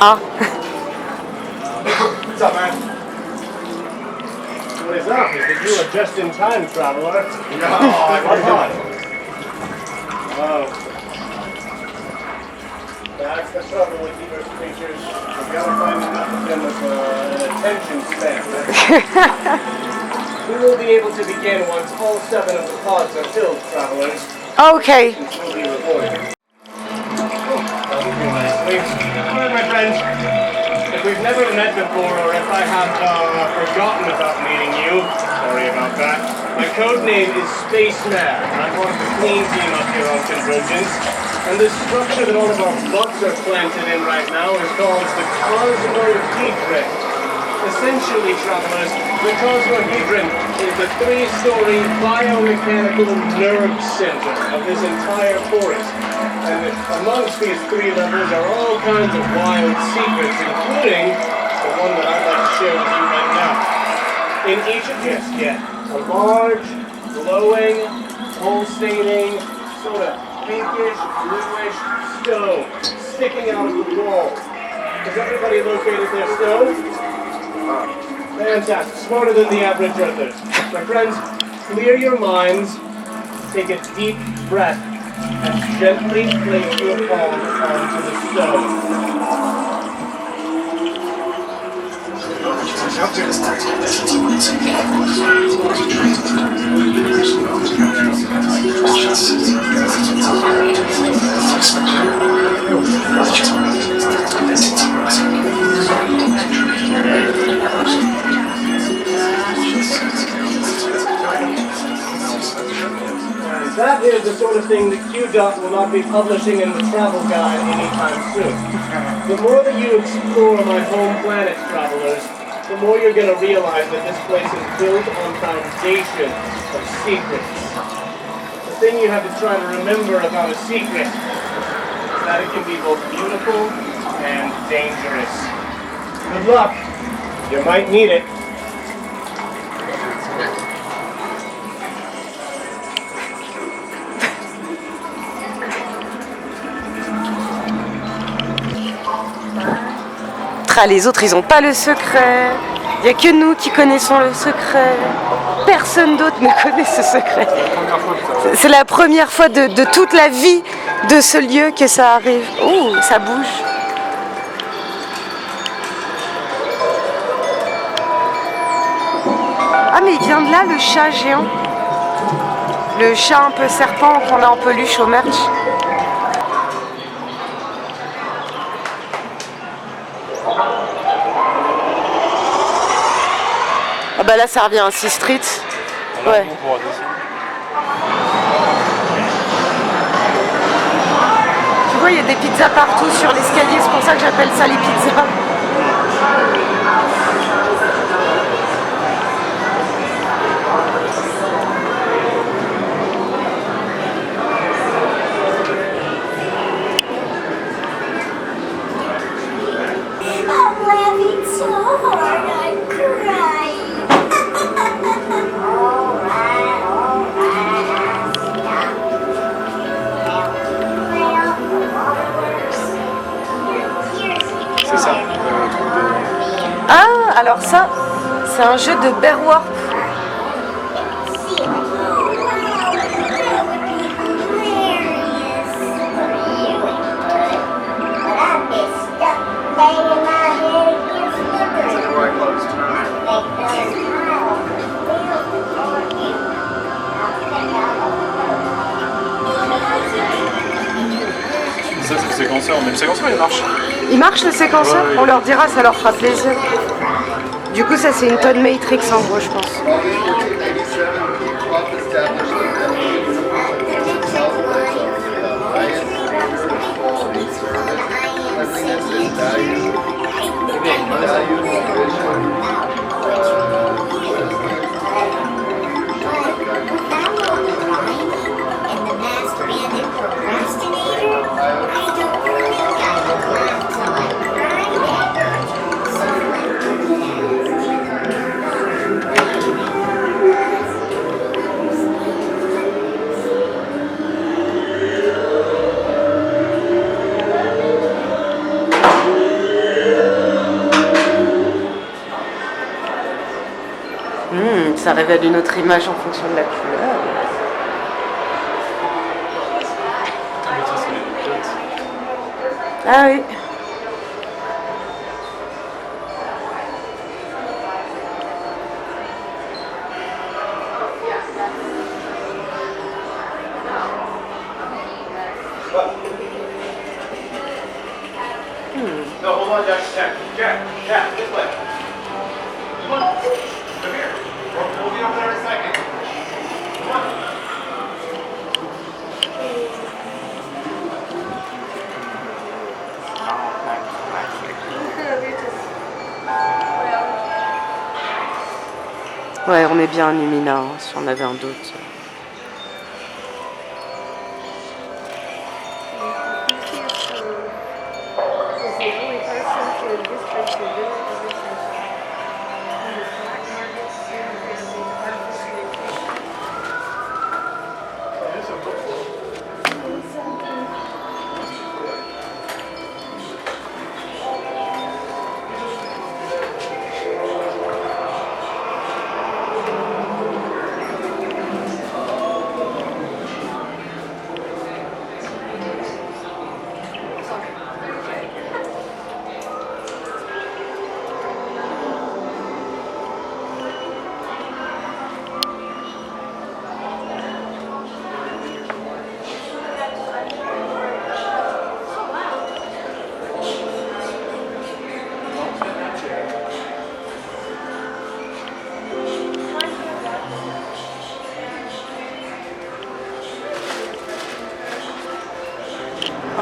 Ah. What's up, man? What is up? Is that you a just-in-time traveler? No, I'm not. Oh. That's the trouble with you creatures. You gotta find enough of them with an attention span. We will be able to begin once all 7 of the pods are filled, travelers. Okay. Will be rewarded. Alright, my friends. If we've never met before, or if I have forgotten about meeting you, sorry about that. My code name is Spaceman, and I'm part of the clean team up here on Convergence. And this structure that all of our butts are planted in right now is called the Cosmohedron. Essentially, travelers, the Cosmohedron is the 3-story biomechanical nerve center of this entire forest. And amongst these 3 levels are all kinds of wild secrets, including the one that I'd like to share with you right now. In each of these, a large, glowing, pulsating, sort of pinkish, bluish stone sticking out of the wall. Has everybody located their stone? Fantastic. Smarter than the average Earthers. My friends, clear your minds, take a deep breath, and gently place your palm onto the stone. That is the sort of thing that QDOT will not be publishing in the travel guide anytime soon. The more that you explore my home planet, travelers, the more you're going to realize that this place is built on foundation of secrets. The thing you have to try to remember about a secret is that it can be both beautiful and dangerous. Good luck. You might need it. Les autres, ils n'ont pas le secret. Il n'y a que nous qui connaissons le secret. Personne d'autre ne connaît ce secret. C'est la première fois de toute la vie de ce lieu que ça arrive. Ouh, ça bouge. Ah, mais il vient de là, le chat géant. Le chat un peu serpent qu'on a en peluche au merch. Ah bah là ça revient à 6 Street. Ouais. Tu vois, il y a des pizzas partout sur l'escalier, c'est pour ça que j'appelle ça les pizzas. I'm laughing so hard I'm crying. C'est ça. Ah, alors ça, c'est un jeu de Bear Warp. Ça, c'est le séquenceur. Mais le séquenceur, il marche. Il marche le séquenceur? Ouais. On leur dira, ça leur fera plaisir. Du coup, ça c'est une tonne Matrix en gros, je pense. Ça révèle une autre image en fonction de la couleur. Ah oui. No, hold on, Jack, this way. Come on, come here. We'll be over there in a second. Come on. Ouais, on est bien un Lumina, hein, si on avait un doute.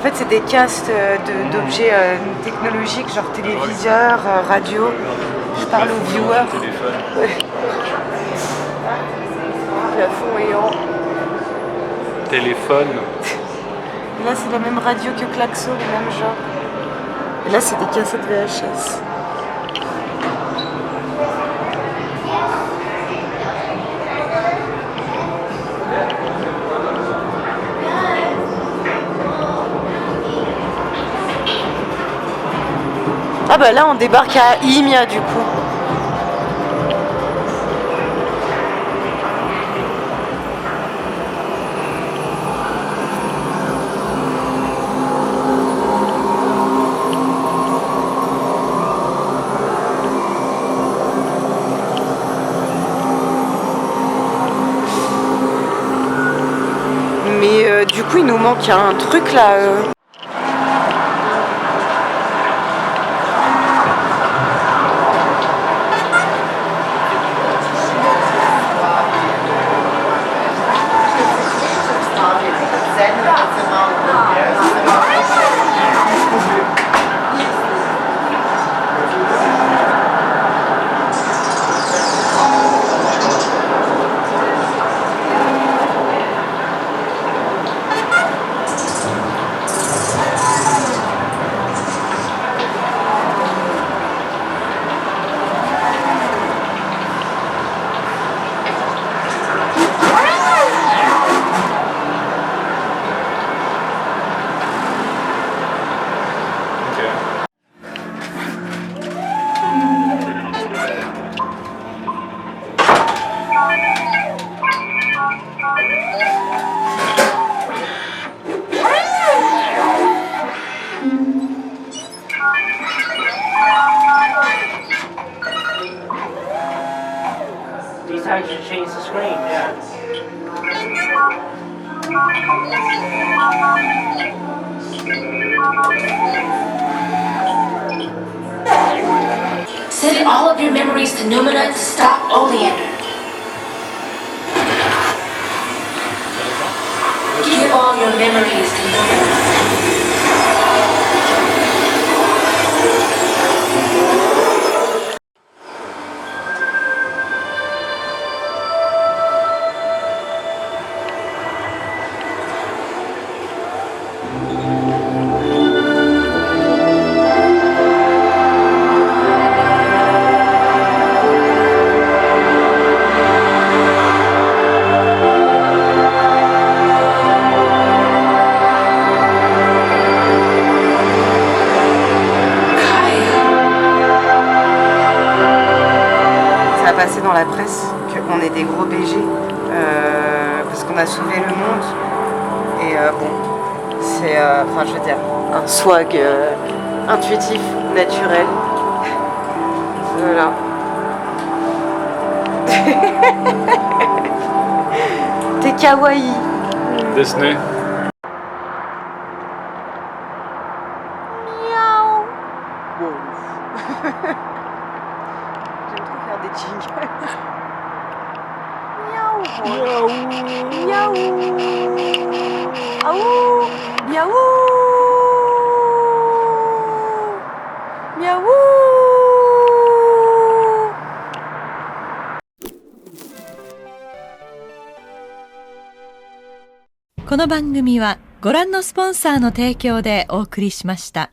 En fait, c'est des castes d'objets technologiques, genre téléviseur, radio. Je parle aux viewers. Téléphone. Ouais. Plafond éant. Téléphone. Et là, c'est la même radio que Klaxo, le même genre. Et là, c'est des cassettes VHS. Ah bah là, on débarque à Imia du coup. Mais du coup, il nous manque un truc là. These times you change the screen, yeah. Send all of your memories to Numina to stop Oleander. Give all your memories to Numina. Passé dans la presse qu'on est des gros BG parce qu'on a sauvé le monde et bon c'est enfin je veux dire un swag intuitif, naturel, voilà. T'es kawaii. Disney. Miaou. Wow. J'aime trop faire des jingles. Miaou. Miaou. Aouh. Miaou. Miaou. この番組はご覧のスポンサーの提供でお送りしました。